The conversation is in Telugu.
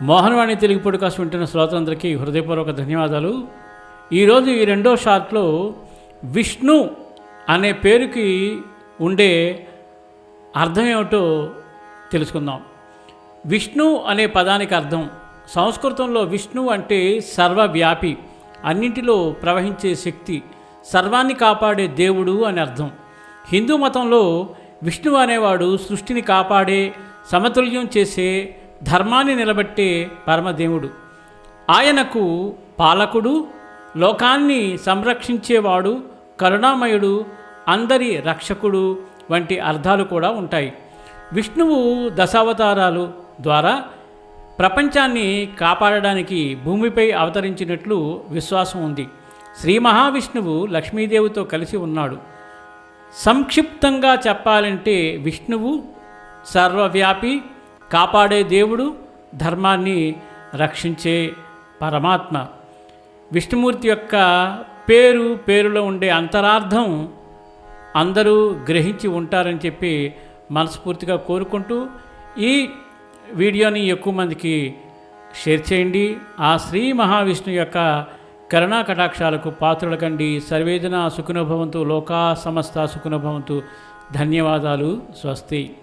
మోహనవాణి తెలుగు పాడ్కాస్ట్ వింటున్న శ్రోతలందరికీ హృదయపూర్వక ధన్యవాదాలు. ఈరోజు ఈ రెండో షాట్లో విష్ణు అనే పేరుకి ఉండే అర్థం ఏమిటో తెలుసుకుందాం. విష్ణు అనే పదానికి అర్థం, సంస్కృతంలో విష్ణు అంటే సర్వవ్యాపి, అన్నింటిలో ప్రవహించే శక్తి, సర్వాన్ని కాపాడే దేవుడు అని అర్థం. హిందూ మతంలో విష్ణువు అనేవాడు సృష్టిని కాపాడే, సమతుల్యం చేసే, ధర్మాన్ని నిలబెట్టే పరమదేవుడు. ఆయనకు పాలకుడు, లోకాన్ని సంరక్షించేవాడు, కరుణామయుడు, అందరి రక్షకుడు వంటి అర్థాలు కూడా ఉంటాయి. విష్ణువు దశావతారాలు ద్వారా ప్రపంచాన్ని కాపాడడానికి భూమిపై అవతరించినట్లు విశ్వాసం ఉంది. శ్రీ మహావిష్ణువు లక్ష్మీదేవితో కలిసి ఉన్నాడు. సంక్షిప్తంగా చెప్పాలంటే విష్ణువు సర్వవ్యాపి, కాపాడే దేవుడు, ధర్మాన్ని రక్షించే పరమాత్మ. విష్ణుమూర్తి యొక్క పేరులో ఉండే అంతరార్థం అందరూ గ్రహించి ఉంటారని చెప్పి మనస్ఫూర్తిగా కోరుకుంటూ ఈ వీడియోని ఎక్కువ మందికి షేర్ చేయండి. ఆ శ్రీ మహావిష్ణు యొక్క కరుణా కటాక్షాలకు పాత్రుల కండి. సర్వేజన సుఖినో భవంతు, లోకా సమస్త సుఖినో భవంతు. ధన్యవాదాలు. స్వస్తి.